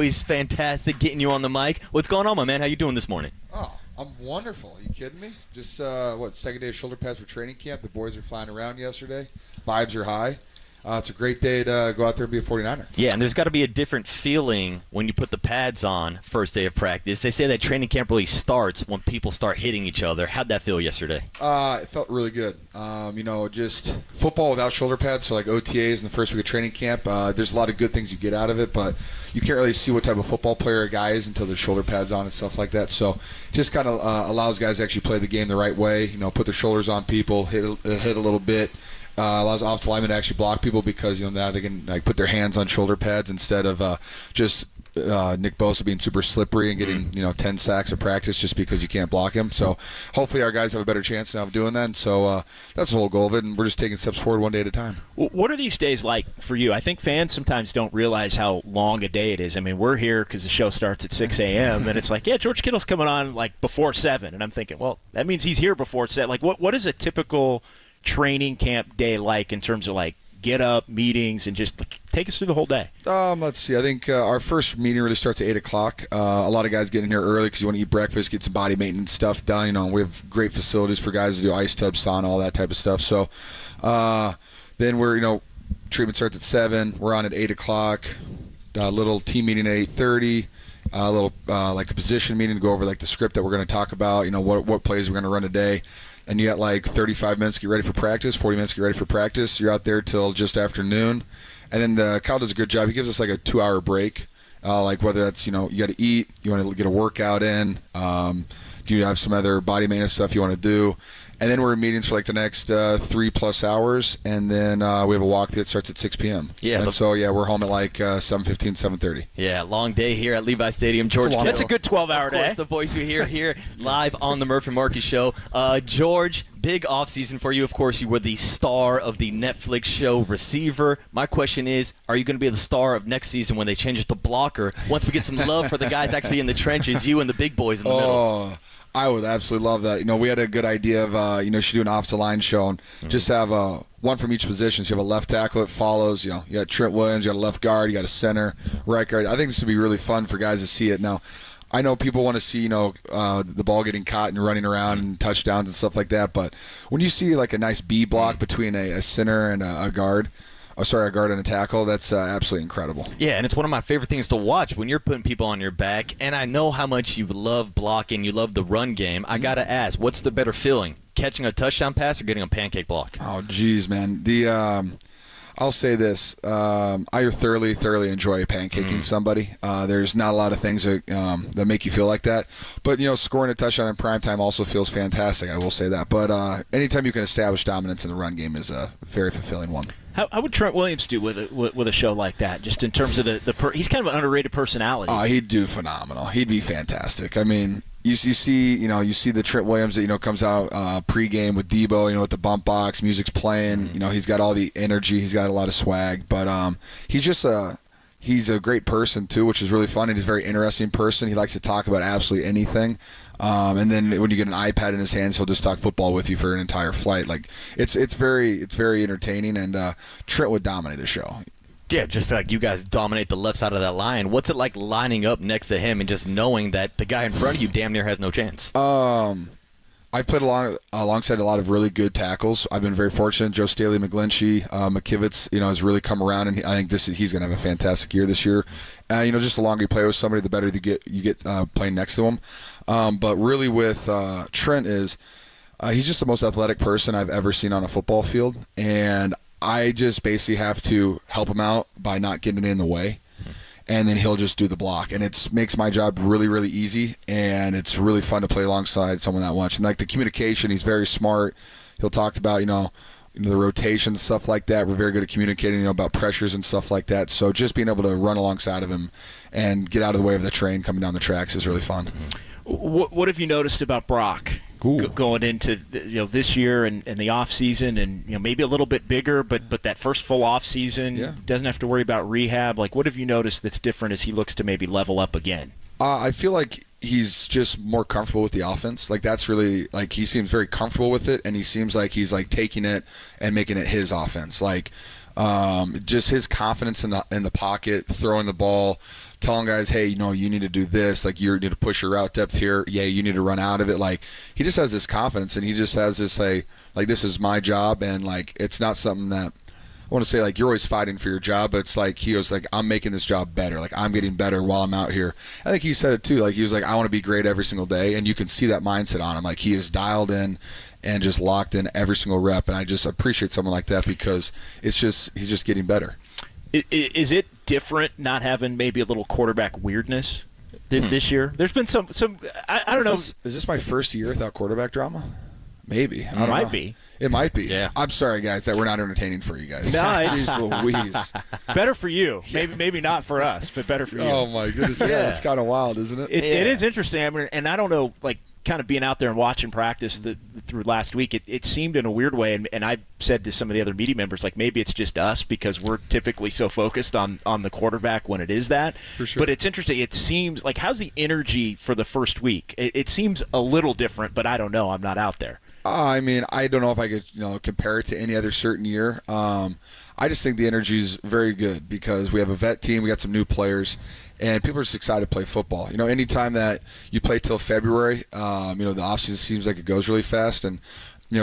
always fantastic getting you on the mic. What's going on, my man? How you doing this morning? Oh, I'm wonderful. Are you kidding me? Just, second day of shoulder pads for training camp. The boys are flying around yesterday. Vibes are high. It's a great day to go out there and be a 49er. Yeah, and there's got to be a different feeling when you put the pads on first day of practice. They say that training camp really starts when people start hitting each other. How'd that feel yesterday? It felt really good. Just football without shoulder pads, so like OTAs in the first week of training camp, there's a lot of good things you get out of it, but you can't really see what type of football player a guy is until their shoulder pads on and stuff like that. So just kind of allows guys to actually play the game the right way, put their shoulders on people, hit a little bit. Allows offensive linemen to actually block people because now they can put their hands on shoulder pads instead of just Nick Bosa being super slippery and getting 10 sacks at practice just because you can't block him. So hopefully our guys have a better chance now of doing that. So that's the whole goal of it, and we're just taking steps forward one day at a time. What are these days like for you? I think fans sometimes don't realize how long a day it is. I mean, we're here because the show starts at 6 a.m. and it's like, yeah, George Kittle's coming on before 7, and I'm thinking, well, that means he's here before 7. What is a typical training camp day like in terms of get up, meetings, and just take us through the whole day? Let's see. I think our first meeting really starts at 8 o'clock. A lot of guys get in here early because you want to eat breakfast, get some body maintenance stuff done. We have great facilities for guys to do ice tub, sauna, all that type of stuff. So then we're, treatment starts at 7. We're on at 8 o'clock. A little team meeting at 8:30. A little a position meeting to go over the script that we're going to talk about. What plays we're going to run today. And you got 35 minutes to get ready for practice, 40 minutes to get ready for practice. You're out there till just after noon. And then Kyle does a good job. He gives us a 2-hour break. Whether that's, you got to eat, you want to get a workout in, do you have some other body maintenance stuff you want to do. And then we're in meetings for the next 3+ hours, and then we have a walk that starts at 6 p.m. Yeah. And we're home at 7:15, 7:30. Yeah, long day here at Levi Stadium. George Kittle. That's a good 12-hour day. Of course, the voice you hear here live on the Murph and Marcus Show. George, big offseason for you. Of course, you were the star of the Netflix show Receiver. My question is, are you going to be the star of next season when they change it to Blocker, once we get some love for the guys actually in the trenches, you and the big boys in the middle? I would absolutely love that. We had a good idea of, should do an offensive line show and just have one from each position. So you have a left tackle that follows, you got Trent Williams, you got a left guard, you got a center, right guard. I think this would be really fun for guys to see it. Now, I know people want to see, the ball getting caught and running around and touchdowns and stuff like that. But when you see a nice B block between a center and a guard, a guard and a tackle, that's absolutely incredible. Yeah, and it's one of my favorite things to watch when you're putting people on your back. And I know how much you love blocking, you love the run game. I got to ask, what's the better feeling, catching a touchdown pass or getting a pancake block? Oh, geez, man. I'll say this. I thoroughly enjoy pancaking somebody. There's not a lot of things that make you feel like that. But, scoring a touchdown in primetime also feels fantastic. I will say that. But anytime you can establish dominance in the run game is a very fulfilling one. How would Trent Williams do with a show like that? Just in terms of he's kind of an underrated personality. He'd do phenomenal. He'd be fantastic. I mean, you see the Trent Williams that comes out pregame with Debo, with the bump box, music's playing. He's got all the energy. He's got a lot of swag. But he's a great person too, which is really fun. And he's a very interesting person. He likes to talk about absolutely anything. And then when you get an iPad in his hands, he'll just talk football with you for an entire flight. It's very entertaining, and Trent would dominate a show. Yeah, just like you guys dominate the left side of that line. What's it like lining up next to him and just knowing that the guy in front of you damn near has no chance? I've played alongside a lot of really good tackles. I've been very fortunate. Joe Staley, McGlinchey, McKivitz, has really come around, and I think he's going to have a fantastic year this year. Just the longer you play with somebody, the better you get playing next to him. But really with Trent he's just the most athletic person I've ever seen on a football field, and I just basically have to help him out by not getting in the way. And then he'll just do the block. And it makes my job really, really easy, and it's really fun to play alongside someone that much. And the communication, he's very smart. He'll talk about, the rotation, stuff like that. We're very good at communicating, about pressures and stuff like that. So just being able to run alongside of him and get out of the way of the train coming down the tracks is really fun. What have you noticed about Brock going into this year and the off season, and maybe a little bit bigger, but that first full off season doesn't have to worry about rehab? What have you noticed that's different as he looks to maybe level up again? I feel like he's just more comfortable with the offense. That's really he seems very comfortable with it, and he seems like he's taking it and making it his offense. Just his confidence in the pocket, throwing the ball telling guys, hey, you need to do this. Like, you need to push your route depth here. Yeah, you need to run out of it. Like, he just has this confidence, and he just has this, like this is my job, and, like, it's not something that I want to say, like, you're always fighting for your job, but it's like he was like, I'm making this job better. Like, I'm getting better while I'm out here. I think he said it too. Like, he was like, I want to be great every single day, and you can see that mindset on him. Like, he is dialed in and just locked in every single rep, and I just appreciate someone like that because he's just getting better. Is it different not having maybe a little quarterback weirdness this year? There's been some I don't know. Is this my first year without quarterback drama? Maybe. I don't know. Might be. It might be. Yeah. I'm sorry, guys, that we're not entertaining for you guys. No, it's Jeez Louise. better for you. Maybe not for us, but better for you. Oh, my goodness. Yeah, it's kind of wild, isn't it? It is interesting. I mean, and I don't know, like, kind of being out there and watching practice through last week, it seemed in a weird way, and I said to some of the other media members, like, maybe it's just us because we're typically so focused on the quarterback when it is that. For sure. But it's interesting. It seems like, how's the energy for the first week? It seems a little different, but I don't know. I'm not out there. I mean, I don't know if I could, compare it to any other certain year. I just think the energy is very good because we have a vet team, we got some new players, and people are just excited to play football. Anytime that you play till February, the offseason seems like it goes really fast, and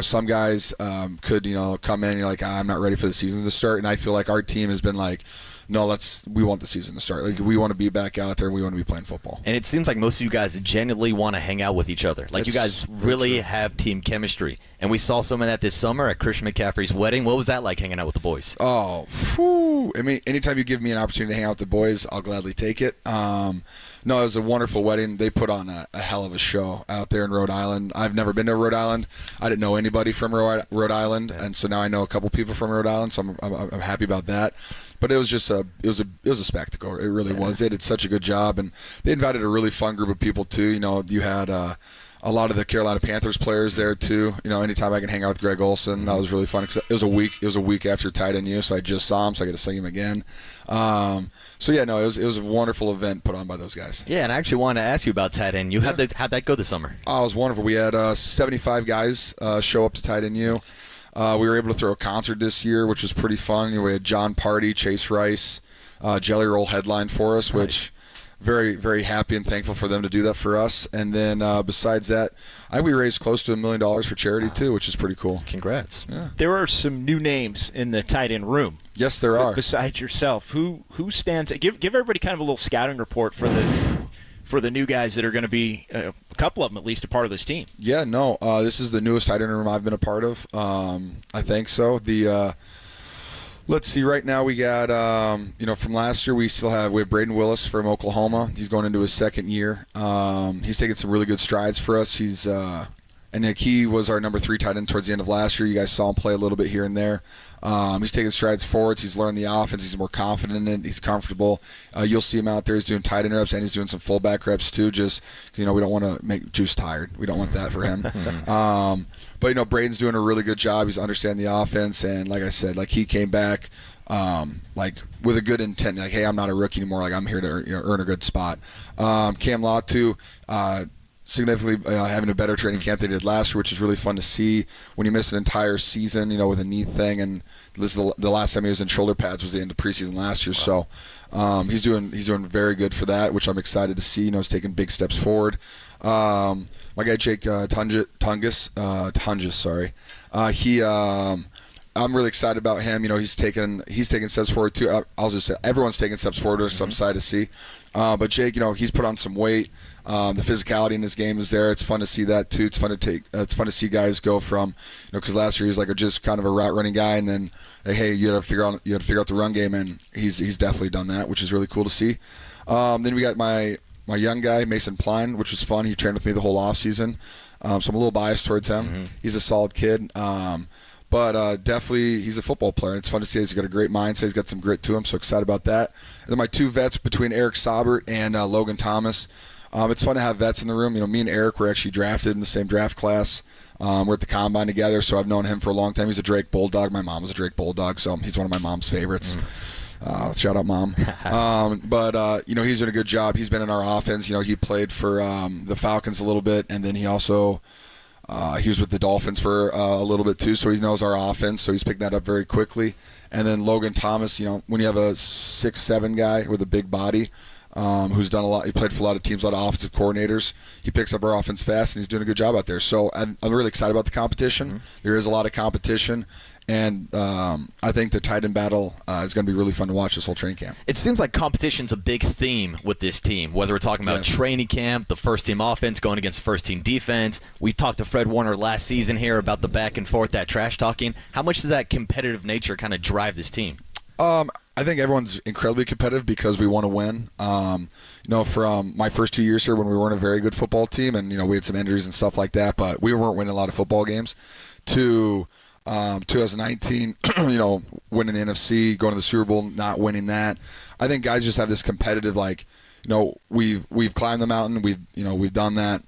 some guys could, come in and you're like, I'm not ready for the season to start, and I feel like our team has been like, no, we want the season to start. Like, we want to be back out there and we want to be playing football. And it seems like most of you guys genuinely want to hang out with each other. Like, you guys really have team chemistry. And we saw some of that this summer at Christian McCaffrey's wedding. What was that like, hanging out with the boys? Oh, whew. I mean, anytime you give me an opportunity to hang out with the boys, I'll gladly take it. No, it was a wonderful wedding. They put on a hell of a show out there in Rhode Island. I've never been to Rhode Island. I didn't know anybody from Rhode Island, and so now I know a couple people from Rhode Island, so I'm happy about that. But it was just it was a spectacle. It really was. They did such a good job, and they invited a really fun group of people too. You had a lot of the Carolina Panthers players there too. Anytime I can hang out with Greg Olsen, that was really fun. Cause it was a week after Tight End U, so I just saw him, so I got to see him again. It was a wonderful event put on by those guys. Yeah, and I actually wanted to ask you about Tight End U. How'd that go this summer? Oh, it was wonderful. We had 75 guys show up to Tight End U. We were able to throw a concert this year, which was pretty fun. We had John Purdy, Chase Rice, Jelly Roll headline for us, which very, very happy and thankful for them to do that for us. And then besides that, I think we raised close to $1 million for charity too, which is pretty cool. Congrats. Yeah. There are some new names in the tight end room. Yes, there are. Besides yourself, who stands? Give everybody kind of a little scouting report for the new guys that are going to be a couple of them at least a part of this team. Yeah, no, this is the newest tight end room I've been a part of. I think so. Let's see. Right now we got from last year we have Braden Willis from Oklahoma. He's going into his second year. He's taking some really good strides for us. He was our number 3 tight end towards the end of last year. You guys saw him play a little bit here and there. He's taking strides forwards. He's learned the offense. He's more confident in it. He's comfortable. You'll see him out there. He's doing tight end reps and he's doing some fullback reps too. Just we don't want to make Juice tired. We don't want that for him. But Braden's doing a really good job. He's understanding the offense, and like I said, like he came back with a good intent. Like, hey, I'm not a rookie anymore. Like, I'm here to earn a good spot. Cam Latu, significantly having a better training camp than he did last year, which is really fun to see. When you miss an entire season, with a knee thing, and this is the last time he was in shoulder pads was the end of preseason last year. Wow. So he's doing very good for that, which I'm excited to see. He's taking big steps forward. My guy Jake Tungus, I'm really excited about him. He's taking steps forward too. I'll just say everyone's taking steps forward. Or some side to see. But Jake, he's put on some weight. The physicality in his game is there. It's fun to see that too. It's fun to see guys go from, because last year he was like just kind of a route running guy, and then hey, you had to figure out the run game, and he's definitely done that, which is really cool to see. Then we got my young guy Mason Pline, which was fun. He trained with me the whole off season, so I'm a little biased towards him. Mm-hmm. He's a solid kid. But definitely he's a football player. It's fun to see he's got a great mindset. He's got some grit to him, so excited about that. And then my 2 vets between Eric Saubert and Logan Thomas. It's fun to have vets in the room. Me and Eric were actually drafted in the same draft class. We're at the Combine together, so I've known him for a long time. He's a Drake Bulldog. My mom was a Drake Bulldog, so he's one of my mom's favorites. Shout out, Mom. He's doing a good job. He's been in our offense. He played for the Falcons a little bit, and then he also he was with the Dolphins for a little bit too, so he knows our offense, so he's picked that up very quickly. And then Logan Thomas, when you have a 6'7" guy with a big body, who's done a lot. He played for a lot of teams, a lot of offensive coordinators. He picks up our offense fast, and he's doing a good job out there. So I'm really excited about the competition. Mm-hmm. There is a lot of competition. And I think the tight end battle is going to be really fun to watch this whole training camp. It seems like competition's a big theme with this team, whether we're talking about training camp, the first-team offense going against the first-team defense. We talked to Fred Warner last season here about the back and forth, that trash talking. How much does that competitive nature kind of drive this team? I think everyone's incredibly competitive because we want to win. From my first 2 years here when we weren't a very good football team and, we had some injuries and stuff like that, but we weren't winning a lot of football games, to 2019, winning the NFC, going to the Super Bowl, not winning that. I think guys just have this competitive, we've climbed the mountain, we've done that.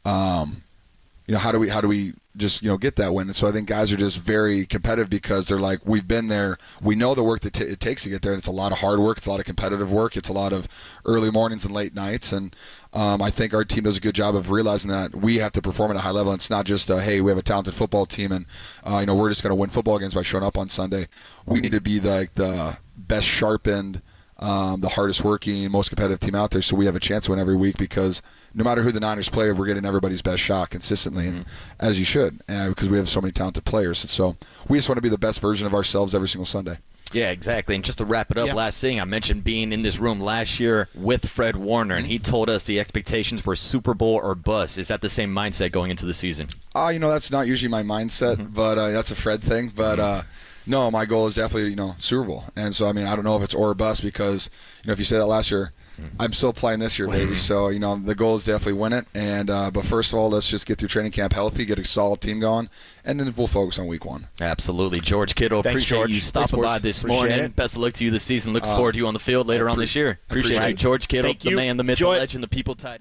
How do we just get that win? And so I think guys are just very competitive because they're like, we've been there, we know the work that it takes to get there, and it's a lot of hard work, it's a lot of competitive work, it's a lot of early mornings and late nights, and I think our team does a good job of realizing that we have to perform at a high level. It's not just hey, we have a talented football team and we're just going to win football games by showing up on Sunday. We need to be the best sharpened, the hardest working, most competitive team out there, so we have a chance to win every week, because no matter who the Niners play, we're getting everybody's best shot consistently, and as you should, because we have so many talented players. And so we just want to be the best version of ourselves every single Sunday. Yeah, exactly. And just to wrap it up, last thing, I mentioned being in this room last year with Fred Warner, and he told us the expectations were Super Bowl or bust. Is that the same mindset going into the season? That's not usually my mindset, but that's a Fred thing. But no, my goal is definitely, Super Bowl. And so, I don't know if it's or bust, because, if you say that last year, I'm still playing this year, baby. So, the goal is definitely win it. And but first of all, let's just get through training camp healthy, get a solid team going, and then we'll focus on week one. Absolutely. George Kittle, Thanks, appreciate George. you stopping by this Appreciate morning. it. Best of luck to you this season. Looking forward to you on the field later on this year. Appreciate appreciate you, it. George Kittle, Thank the you. man, the myth, the legend, the people tight end.